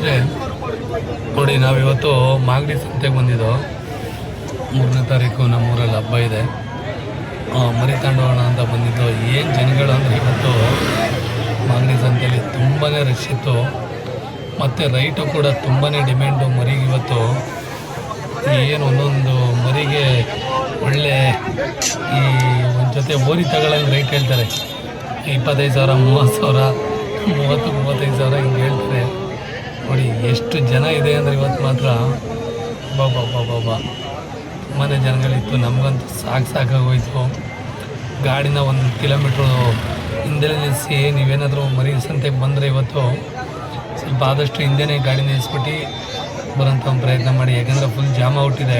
ಸ್ನೇಹಿತರೆ ನೋಡಿ, ನಾವಿವತ್ತು ಮಾಗಡಿ ಸಂತೆಗೆ ಬಂದಿದ್ದು. 3ನೇ ತಾರೀಕು ನಮ್ಮೂರಲ್ಲಿ ಹಬ್ಬ ಇದೆ, ಮರಿ ತಗೊಂಡೋಗೋಣ ಅಂತ ಬಂದಿದ್ದು. ಏನು ಜನಗಳು ಅಂದರೆ ಇವತ್ತು ಮಾಗಡಿ ಸಂತೆಯಲ್ಲಿ ತುಂಬಾ ರಶ್ ಇತ್ತು. ಮತ್ತು ರೈಟು ಕೂಡ ತುಂಬಾ ಡಿಮ್ಯಾಂಡು ಮರಿಗೆ. ಇವತ್ತು ಏನು ಒಂದೊಂದು ಮರಿಗೆ ಒಳ್ಳೆ ಈ ಒಂದು ಜೊತೆ ಓರಿ ತಗೊಳ್ಳಂಗೆ ರೈಟ್ ಹೇಳ್ತಾರೆ. 25,000, 30,000, 30-35 ಸಾವಿರ ಹಿಂಗೆ ಹೇಳ್ತಾರೆ. ನೋಡಿ ಎಷ್ಟು ಜನ ಇದೆ ಅಂದರೆ ಇವತ್ತು ಮಾತ್ರ ಬಾಬಾ ತುಂಬಾ ಜನಗಳಿತ್ತು. ನಮಗಂತೂ ಸಾಕಾಗೋಯ್ತು. ಗಾಡಿನ 1 ಕಿಲೋಮೀಟ್ರು ಹಿಂದೆ ನಿಲ್ಲಿಸಿ ನೀವೇನಾದರೂ ಮರಿ ಸಂತೆಗೆ ಬಂದರೆ ಇವತ್ತು ಸ್ವಲ್ಪ ಆದಷ್ಟು ಹಿಂದೆನೇ ಗಾಡಿ ನಿಲ್ಲಿಸ್ಬಿಟ್ಟು ಬರೋಂಥ ಒಂದು ಪ್ರಯತ್ನ ಮಾಡಿ. ಯಾಕೆಂದರೆ ಫುಲ್ ಜಾಮ್ ಔಟಿದೆ.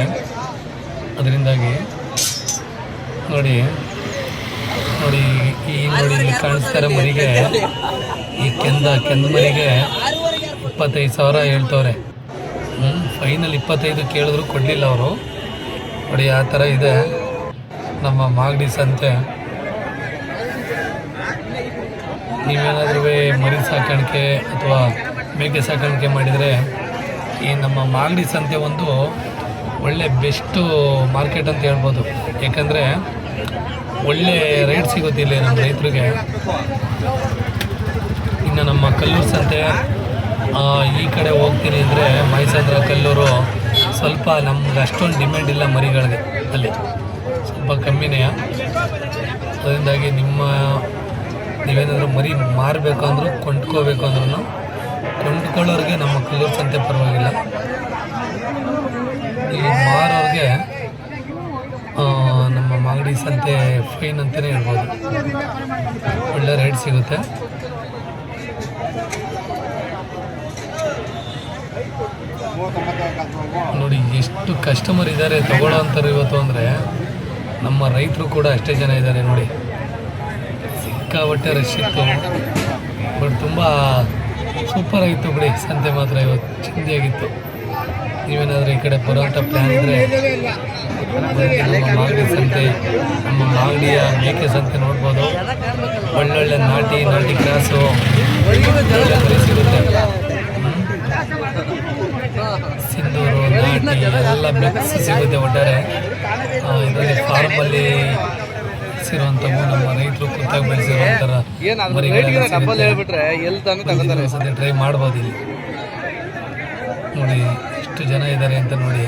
ಅದರಿಂದಾಗಿ ನೋಡಿ ಇಲ್ಲಿ ಕಾಣಿಸ್ತಾರೆ ಮರಿಗೆ. ಈ ಕೆಂದ ಮರಿಗೆ 25,000 ಹೇಳ್ತವ್ರೆ. ಫೈನಲ್ 25 ಕೇಳಿದ್ರು ಕೊಡಲಿಲ್ಲ ಅವರು. ನೋಡಿ ಆ ಥರ ಇದೆ ನಮ್ಮ ಮಾಗಡಿ ಸಂತೆ. ನೀವೇನಾದ್ರೂ ಮರಿ ಸಾಕಾಣಿಕೆ ಅಥವಾ ಮೇಕೆ ಸಾಕಾಣಿಕೆ ಮಾಡಿದರೆ ಈ ನಮ್ಮ ಮಾಗಡಿ ಸಂತೆ ಒಂದು ಒಳ್ಳೆ ಬೆಸ್ಟು ಮಾರ್ಕೆಟ್ ಅಂತ ಹೇಳ್ಬೋದು. ಯಾಕಂದರೆ ಒಳ್ಳೆ ರೇಟ್ ಸಿಗುತ್ತೆ ಇಲ್ಲಿ ನಮ್ಮ ರೈತರಿಗೆ. ಇನ್ನು ನಮ್ಮ ಕಲ್ಲೂರು ಸಂತೆ ಈ ಕಡೆ ಹೋಗ್ತೀನಿ ಅಂದರೆ ಮೈಸಂದ್ರ, ಕಲ್ಲೂರು ಸ್ವಲ್ಪ ನಮ್ಗೆ ಅಷ್ಟೊಂದು ಡಿಮ್ಯಾಂಡ್ ಇಲ್ಲ ಮರಿಗಳಿಗೆ, ಅಲ್ಲಿ ಸ್ವಲ್ಪ ಕಮ್ಮಿನೇ. ಅದರಿಂದಾಗಿ ನೀವೇನಾದರೂ ಮರಿ ಮಾರಬೇಕು ಅಂದರೂ ಕೊಂಡ್ಕೋಬೇಕು ಅಂದ್ರೂ ಕೊಂಡ್ಕೊಳ್ಳೋರಿಗೆ ನಮ್ಮ ಕಲ್ಲೂರು ಸಂತೆ ಪರವಾಗಿಲ್ಲ. ಈ ಮಾರೋರಿಗೆ ನಮ್ಮ ಮಾಗಡಿ ಸಂತೆ ಫೈನ್ ಅಂತಲೇ ಹೇಳ್ಬೋದು. ಒಳ್ಳೆ ರೇಟ್ ಸಿಗುತ್ತೆ. ನೋಡಿ ಎಷ್ಟು ಕಸ್ಟಮರ್ ಇದ್ದಾರೆ ತಗೊಳ್ಳೋ ಅಂತಾರೆ ಇವತ್ತು. ಅಂದರೆ ನಮ್ಮ ರೈತರು ಕೂಡ ಅಷ್ಟೇ ಜನ ಇದ್ದಾರೆ. ನೋಡಿ ಸಿಕ್ಕಾಬಟ್ಟೆ ರಶ್ ಇತ್ತು. ಬಟ್ ತುಂಬ ಸೂಪರ್ ಆಗಿತ್ತು ಬಿಡಿ ಸಂತೆ ಮಾತ್ರ. ಇವತ್ತು ಚಿಂದಿಯಾಗಿತ್ತು. ನೀವೇನಾದರೂ ಈ ಕಡೆ ಬರೋಂಥ ಪ್ಲ್ಯಾನ್ ಇದ್ದರೆ ನಮ್ಮ ಮಾಗಡಿ ಸಂತೆ, ನಮ್ಮ ಮಾಗಡಿಯ ಮೇಕೆ ಸಂತೆ ನೋಡ್ಬೋದು. ಒಳ್ಳೊಳ್ಳೆ ನಾಟಿ ಕ್ರಾಸು ಒಳ್ಳೆ ಸಿಗುತ್ತೆ. ಸಿಂಧೂರು, ನಾಟಿ ಎಲ್ಲ ಮಿಕ್ಸ್ ಸಿಗುತ್ತೆ ಒಟ್ಟಾರೆ. ಇದರಲ್ಲಿ ಫಾರ್ಮಲ್ಲಿ ಸಿರುವಂಥವು ನಮ್ಮ ರೈತರು ಕುತ್ತಾಗಿ ಬೆಳೆಸಿರುವಂಥರ ಮರಿಗಳನ್ನ ಟ್ರೈ ಮಾಡ್ಬೋದು. ಇಲ್ಲಿ ನೋಡಿ ಎಷ್ಟು ಜನ ಇದ್ದಾರೆ ಅಂತ ನೋಡಿ.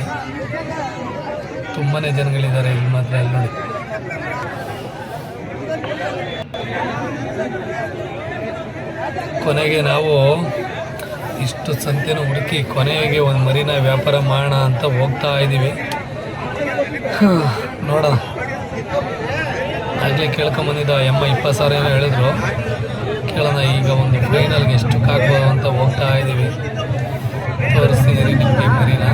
ತುಂಬಾ ಜನಗಳಿದ್ದಾರೆ ಇಲ್ಲಿ ಮಾತ್ರ. ಅಲ್ಲಿ ನೋಡಿ ಕೊನೆಗೆ ನಾವು ಇಷ್ಟು ಸಂತೆನ ಹುಡುಕಿ ಕೊನೆಗೆ ಒಂದು ಮರಿನ ವ್ಯಾಪಾರ ಮಾಡೋಣ ಅಂತ ಹೋಗ್ತಾ ಇದ್ದೀವಿ. ನೋಡೋಣ. ಆಗಲೇ ಕೇಳ್ಕೊಂಬಂದಿದ್ದ 20,000 ಏನೋ ಹೇಳಿದ್ರು. ಕೇಳೋಣ ಈಗ ಒಂದು ಫೈನಲ್ಗೆ ಎಷ್ಟಕ್ಕೆ ಆಗ್ಬೋದು ಅಂತ ಹೋಗ್ತಾ ಇದ್ದೀವಿ. ತೋರಿಸ್ತಿದ್ದೀರಿ ನಿಮಗೆ ಮರಿನ.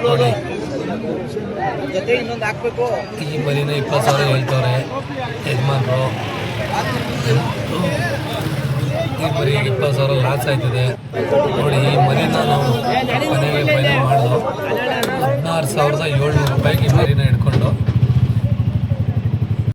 ನೋಡಿ ಈ ಮರಿನ 20,000 ಹೇಳ್ತವ್ರೆ ಯಜಮಾನ್ರು. ಈ ಮರಿಗೆ 20,000 ಲಾಸ್ ಆಯ್ತಿದೆ. ನೋಡಿ ಈ ಮರಿನ ನಾವು ಕೊನೆಗೆ ಫೈನಲ್ ಮಾಡಿದ್ರು 16,700 ರೂಪಾಯಿಗೆ ಈ ಮರಿನ ಹಿಡ್ಕೊಂಡು